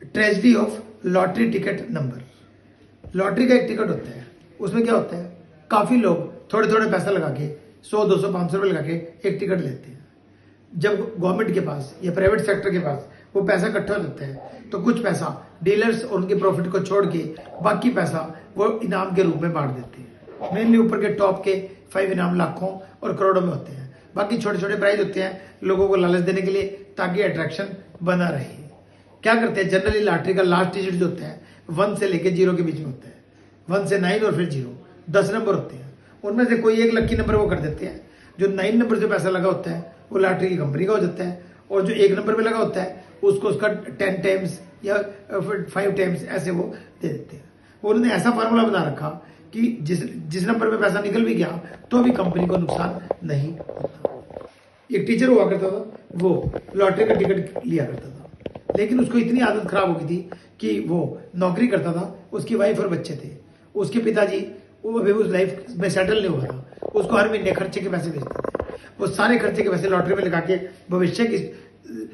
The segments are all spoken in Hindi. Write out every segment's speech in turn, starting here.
Tragedy of lottery ticket number. Lottery का एक टिकट होता है, उसमें क्या होता है, काफी लोग थोड़े थोड़े पैसा लगा के 100, 200, 500 रुपए लगा के एक टिकट लेते हैं। जब गवर्नमेंट के पास या प्राइवेट सेक्टर के पास वो पैसा इकट्ठा हो जाता है तो कुछ पैसा डीलर्स और उनके प्रॉफिट को छोड़ के बाकी पैसा वो इनाम के रूप में बांट देते हैं। मेनली ऊपर के टॉप के 5 इनाम लाखों और करोड़ों में होते हैं, बाकी छोटे छोटे प्राइज होते हैं लोगों को लालच देने के लिए ताकि अट्रैक्शन बना रहे। क्या करते हैं, जनरली लॉटरी का लास्ट डिजिट जो होता है 1 से लेके 0 के बीच में होता है। 1 से 9 और फिर 0, 10 नंबर होते हैं। उनमें से कोई एक लकी नंबर वो कर देते हैं। जो 9 नंबर से पैसा लगा होता है वो लॉटरी की कंपनी का हो जाता है, और जो 1 नंबर पे लगा होता है उसको उसका 10 टाइम्स या 5 टाइम्स ऐसे वो दे देते हैं। उन्होंने ऐसा फार्मूला बना रखा कि जिस नंबर पे पैसा निकल भी गया तो भी कंपनी को नुकसान नहीं होता। एक टीचर हुआ करता था, वो लॉटरी का टिकट लिया करता था, लेकिन उसको इतनी आदत खराब हो गई थी कि वो नौकरी करता था, उसकी वाइफ और बच्चे थे। उसके पिताजी वो अभी उस लाइफ में सेटल नहीं हुआ था, उसको हर महीने खर्चे के पैसे भेजते थे। वो सारे खर्चे के पैसे लॉटरी में लगा के भविष्य की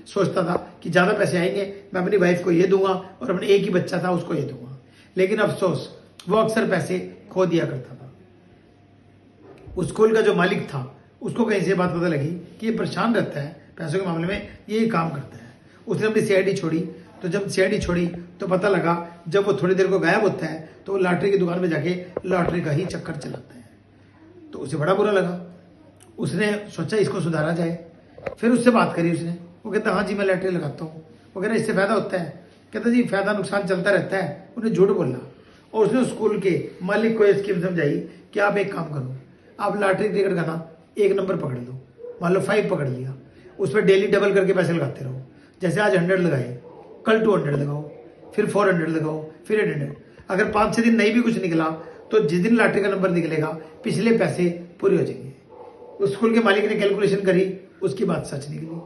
सोचता था कि ज्यादा पैसे आएंगे, मैं अपनी वाइफ को ये दूंगा और अपने एक ही बच्चा था उसको ये दूंगा। लेकिन अफसोस वो अक्सर पैसे खो दिया करता था। उस स्कूल का जो मालिक था उसको कहीं से बात पता लगी कि ये परेशान रहता है पैसों के मामले में, ये काम करता है। उसने अपनी सीआईडी छोड़ी, तो जब सीआईडी छोड़ी तो पता लगा जब वो थोड़ी देर को गायब होता है तो वो लॉटरी की दुकान में जाके लॉटरी का ही चक्कर चलाता है। तो उसे बड़ा बुरा लगा, उसने सोचा इसको सुधारा जाए। फिर उससे बात करी उसने, वो कहता हाँ जी मैं लॉटरी लगाता हूँ। वो कह रहा इससे फायदा होता है, कहता जी फायदा नुकसान चलता रहता है। उन्हें झूठ बोला और उसने स्कूल के मालिक को ये स्कीम समझाई कि आप एक काम करो, आप लॉटरी टिकट का ना 1 नंबर पकड़ लो, मान लो 5 पकड़ लिया, उस पर डेली डबल करके पैसे लगाते रहो। जैसे आज 100 लगाए, कल 200 लगाओ, फिर 400 लगाओ, फिर 800। अगर 5-6 दिन नहीं भी कुछ निकला तो जिस दिन लॉटरी का नंबर निकलेगा पिछले पैसे पूरे हो जाएंगे। उस स्कूल के मालिक ने कैलकुलेशन करी, उसकी बात सच निकली।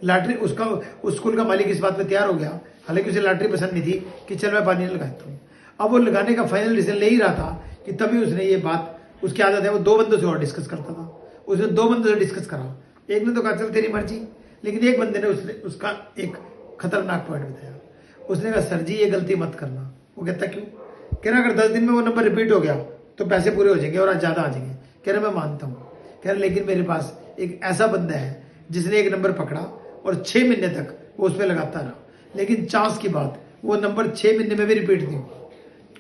लॉटरी उस स्कूल का मालिक इस बात में तैयार हो गया, हालांकि उसे लॉटरी पसंद नहीं थी, कि चल मैं पानी लगाता हूँ। अब वो लगाने का फाइनल डिसीजन ले ही रहा था कि तभी उसने ये बात, उसकी आदत है वो 2 बंदों से और डिस्कस करता था। उसने 2 बंदों से डिस्कस करा, एक ने तो कहा चल तेरी मर्जी, लेकिन एक बंदे ने उसका एक खतरनाक पॉइंट बताया। उसने कहा सर जी ये गलती मत करना। वो कहता क्यों? कह रहा अगर 10 दिन में वो नंबर रिपीट हो गया तो पैसे पूरे हो जाएंगे और आज ज्यादा आ जाएंगे। कह रहा मैं मानता हूँ। कह रहा लेकिन मेरे पास एक ऐसा बंदा है जिसने 1 नंबर पकड़ा और 6 महीने तक वो उस पर लगाता रहा, लेकिन चांस की बात वो नंबर 6 महीने में भी रिपीट नहीं हुआ।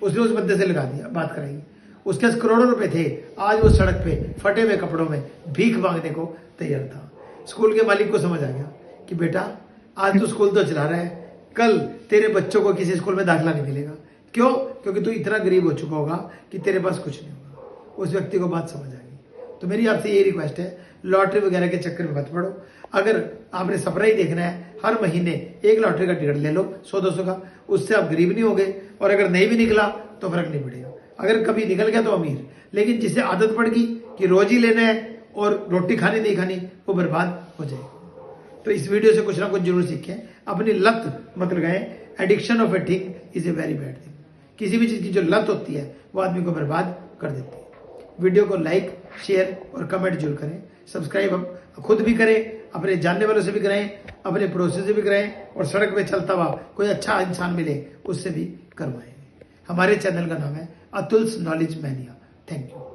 उसने उस बंदे से लगा दिया, बात कराई। उसके पास करोड़ों रुपए थे, आज वो सड़क पे फटे हुए कपड़ों में भीख मांगने को तैयार था। स्कूल के मालिक को समझ आ गया कि बेटा आज तो स्कूल तो चला रहा है, कल तेरे बच्चों को किसी स्कूल में दाखिला नहीं मिलेगा। क्यों? क्योंकि तू इतना गरीब हो चुका होगा कि तेरे पास कुछ नहीं होगा। उस व्यक्ति को बात समझ आ गई। तो मेरी आपसे ये रिक्वेस्ट है, लॉटरी वगैरह के चक्कर में मत पड़ो। अगर आपने सपना ही देखना है, हर महीने एक लॉटरी का टिकट ले लो 100-200 का, उससे आप गरीब नहीं होगे। और अगर नहीं भी निकला तो फर्क नहीं पड़ेगा, अगर कभी निकल गया तो अमीर। लेकिन जिसे आदत पड़ गई कि रोज ही लेना है और रोटी खानी नहीं खानी, वो बर्बाद हो जाएगा। तो इस वीडियो से कुछ ना कुछ जरूर सीखें, अपनी लत मत लगाएं। Addiction of a thing is a very bad thing. किसी भी चीज की जो लत होती है वो आदमी को बर्बाद कर देती है। वीडियो को लाइक, शेयर और कमेंट जरूर करें। सब्सक्राइब आप खुद भी करें, अपने जानने वालों से भी कराएं, अपने पड़ोसी से भी कराएं, और सड़क पे चलता हुआ कोई अच्छा इंसान मिले उससे भी करवाएं। हमारे चैनल का नाम है Atul's knowledge mania. Thank you.